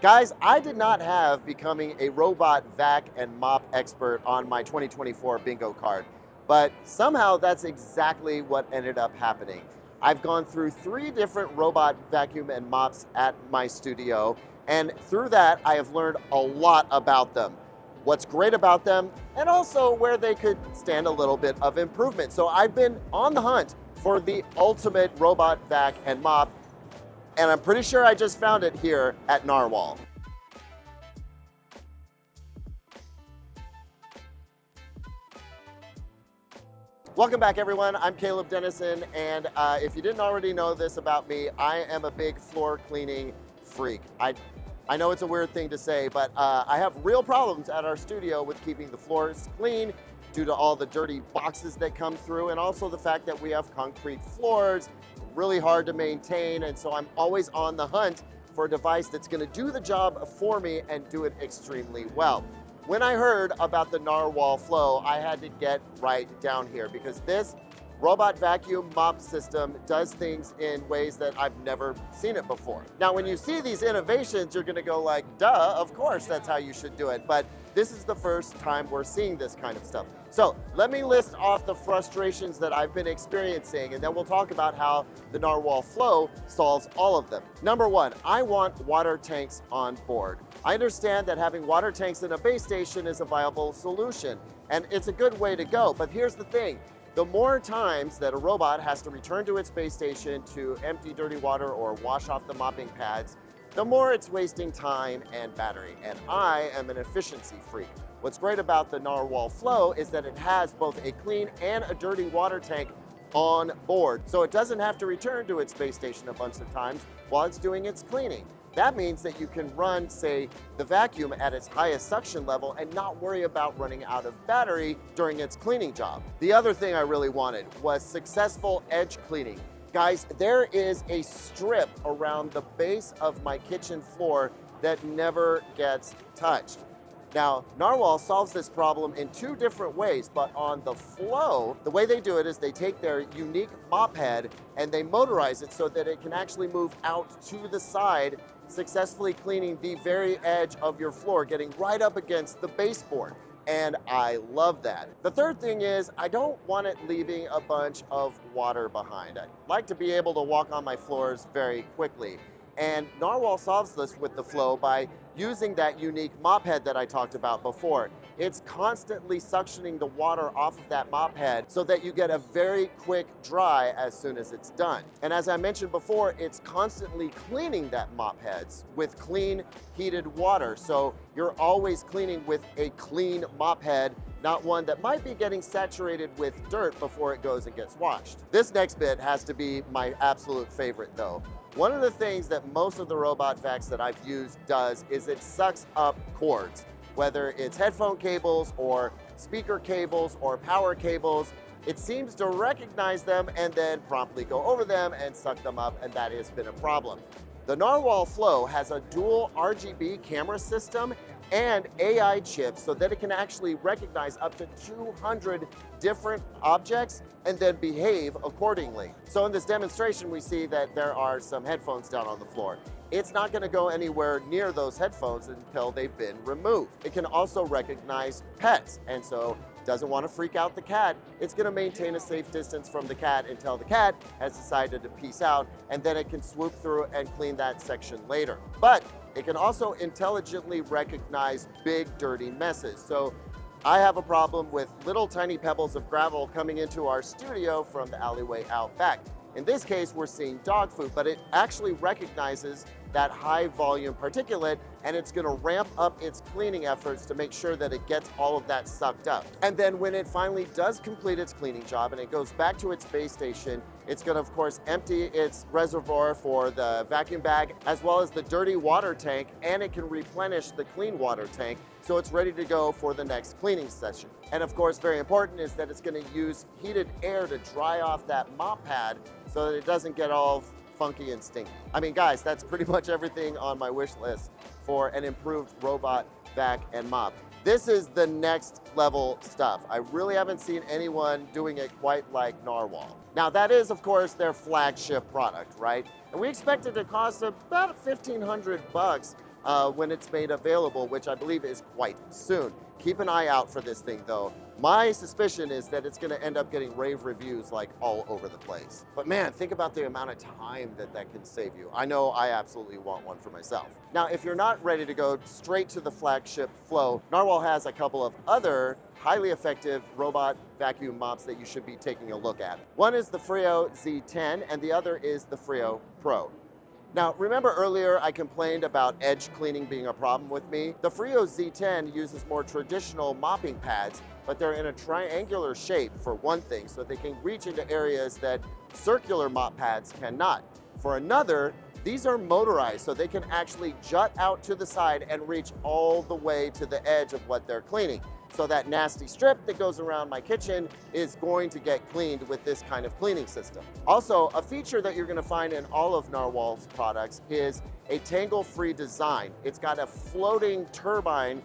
Guys, I did not have becoming a robot vac and mop expert on my 2024 bingo card, but somehow that's exactly what ended up happening. I've gone through 3 different robot vacuum and mops at my studio, and through that, I have learned a lot about them, what's great about them, and also where they could stand a little bit of improvement. So I've been on the hunt for the ultimate robot vac and mop, and I'm pretty sure I just found it here at Narwhal. Welcome back, everyone. I'm Caleb Dennison, and if you didn't already know this about me, I am a big floor cleaning freak. I know it's a weird thing to say, but I have real problems at our studio with keeping the floors clean due to all the dirty boxes that come through, and also the fact that we have concrete floors, really hard to maintain, and so I'm always on the hunt for a device that's gonna do the job for me and do it extremely well. When I heard about the Narwhal Flow, I had to get right down here because this robot vacuum mop system does things in ways that I've never seen it before. Now, when you see these innovations, you're gonna go like, duh, of course that's how you should do it. But this is the first time we're seeing this kind of stuff. So let me list off the frustrations that I've been experiencing, and then we'll talk about how the Narwhal Flow solves all of them. Number 1, I want water tanks on board. I understand that having water tanks in a base station is a viable solution, and it's a good way to go, but here's the thing. The more times that a robot has to return to its base station to empty dirty water or wash off the mopping pads, the more it's wasting time and battery, and I am an efficiency freak. What's great about the Narwhal Flow is that it has both a clean and a dirty water tank on board, so it doesn't have to return to its base station a bunch of times while it's doing its cleaning. That means that you can run, say, the vacuum at its highest suction level and not worry about running out of battery during its cleaning job. The other thing I really wanted was successful edge cleaning. Guys, there is a strip around the base of my kitchen floor that never gets touched. Now, Narwhal solves this problem in 2 different ways, but on the Flow, the way they do it is they take their unique mop head and they motorize it so that it can actually move out to the side, successfully cleaning the very edge of your floor, getting right up against the baseboard. And I love that. The third thing is I don't want it leaving a bunch of water behind. I like to be able to walk on my floors very quickly. And Narwhal solves this with the Flow by using that unique mop head that I talked about before. It's constantly suctioning the water off of that mop head so that you get a very quick dry as soon as it's done. And as I mentioned before, it's constantly cleaning that mop heads with clean, heated water. So you're always cleaning with a clean mop head, not one that might be getting saturated with dirt before it goes and gets washed. This next bit has to be my absolute favorite though. One of the things that most of the robot vacs that I've used does is it sucks up cords, whether it's headphone cables or speaker cables or power cables. It seems to recognize them and then promptly go over them and suck them up, and that has been a problem. The Narwhal Flow has a dual RGB camera system and AI chips so that it can actually recognize up to 200 different objects and then behave accordingly. So in this demonstration, we see that there are some headphones down on the floor. It's not gonna go anywhere near those headphones until they've been removed. It can also recognize pets, and so doesn't want to freak out the cat. It's going to maintain a safe distance from the cat until the cat has decided to peace out, and then it can swoop through and clean that section later. But it can also intelligently recognize big dirty messes. So I have a problem with little tiny pebbles of gravel coming into our studio from the alleyway out back. In this case, we're seeing dog food, but it actually recognizes that high volume particulate, and it's gonna ramp up its cleaning efforts to make sure that it gets all of that sucked up. And then when it finally does complete its cleaning job and it goes back to its base station, it's gonna, of course, empty its reservoir for the vacuum bag, as well as the dirty water tank, and it can replenish the clean water tank, so it's ready to go for the next cleaning session. And of course, very important is that it's gonna use heated air to dry off that mop pad so that it doesn't get all funky and stinky. I mean, guys, that's pretty much everything on my wish list for an improved robot vac and mop. This is the next level stuff. I really haven't seen anyone doing it quite like Narwhal. Now that is, of course, their flagship product, right? And we expect it to cost about $1,500, when it's made available, which I believe is quite soon. Keep an eye out for this thing though. My suspicion is that it's gonna end up getting rave reviews like all over the place. But man, think about the amount of time that that can save you. I know I absolutely want one for myself. Now, if you're not ready to go straight to the flagship Flow, Narwhal has a couple of other highly effective robot vacuum mops that you should be taking a look at. One is the Frio Z10 and the other is the Frio Pro. Now, remember earlier I complained about edge cleaning being a problem with me? The Frio Z10 uses more traditional mopping pads, but they're in a triangular shape for one thing, so they can reach into areas that circular mop pads cannot. For another, these are motorized, so they can actually jut out to the side and reach all the way to the edge of what they're cleaning. So that nasty strip that goes around my kitchen is going to get cleaned with this kind of cleaning system. Also, a feature that you're gonna find in all of Narwhal's products is a tangle-free design. It's got a floating turbine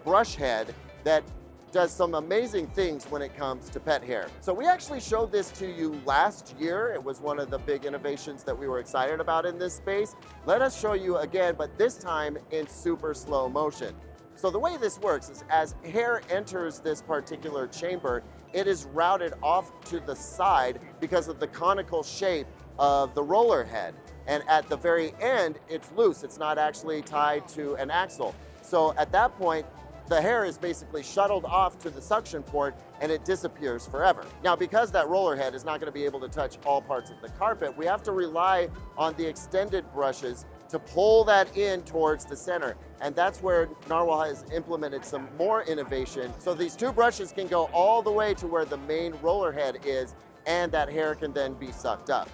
brush head that does some amazing things when it comes to pet hair. So we actually showed this to you last year. It was one of the big innovations that we were excited about in this space. Let us show you again, but this time in super slow motion. So the way this works is as hair enters this particular chamber, it is routed off to the side because of the conical shape of the roller head. And at the very end, it's loose. It's not actually tied to an axle. So at that point, the hair is basically shuttled off to the suction port and it disappears forever. Now, because that roller head is not going to be able to touch all parts of the carpet, we have to rely on the extended brushes to pull that in towards the center. And that's where Narwhal has implemented some more innovation. So these two brushes can go all the way to where the main roller head is, and that hair can then be sucked up.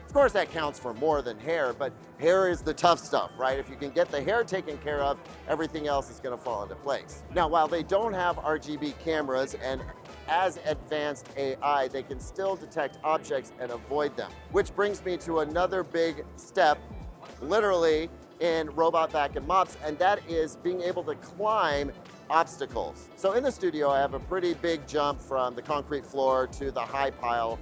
Of course, that counts for more than hair, but hair is the tough stuff, right? If you can get the hair taken care of, everything else is gonna fall into place. Now, while they don't have RGB cameras and as advanced AI, they can still detect objects and avoid them. Which brings me to another big step, literally, in robot vacuum mops, and that is being able to climb obstacles. So in the studio, I have a pretty big jump from the concrete floor to the high pile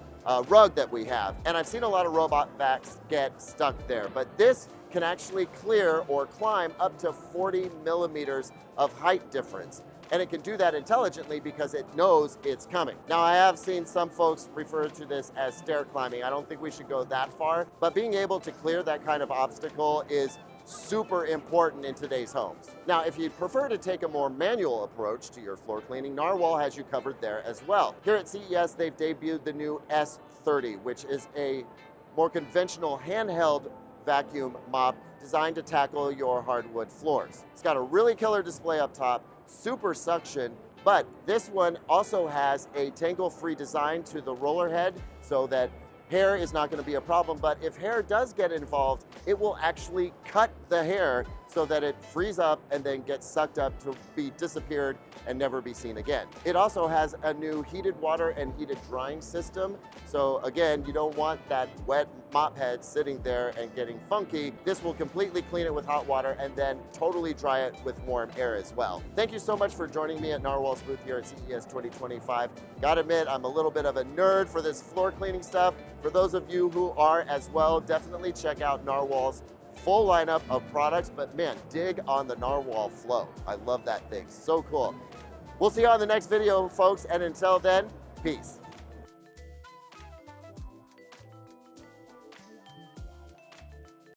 rug that we have. And I've seen a lot of robot vacs get stuck there, but this can actually clear or climb up to 40 millimeters of height difference. And it can do that intelligently because it knows it's coming. Now, I have seen some folks refer to this as stair climbing. I don't think we should go that far, but being able to clear that kind of obstacle is super important in today's homes. Now, if you'd prefer to take a more manual approach to your floor cleaning, Narwhal has you covered there as well. Here at CES, they've debuted the new S30, which is a more conventional handheld vacuum mop designed to tackle your hardwood floors. It's got a really killer display up top, super suction, but this one also has a tangle-free design to the roller head so that hair is not going to be a problem, but if hair does get involved, it will actually cut the hair so that it frees up and then gets sucked up to be disappeared and never be seen again. It also has a new heated water and heated drying system. So again, you don't want that wet mop head sitting there and getting funky. This will completely clean it with hot water and then totally dry it with warm air as well. Thank you so much for joining me at Narwhal's booth here at CES 2025. Gotta admit, I'm a little bit of a nerd for this floor cleaning stuff. For those of you who are as well, definitely check out Narwhal's full lineup of products, but man, dig on the Narwhal Flow. I love that thing, so cool. We'll see you on the next video, folks, and until then, peace.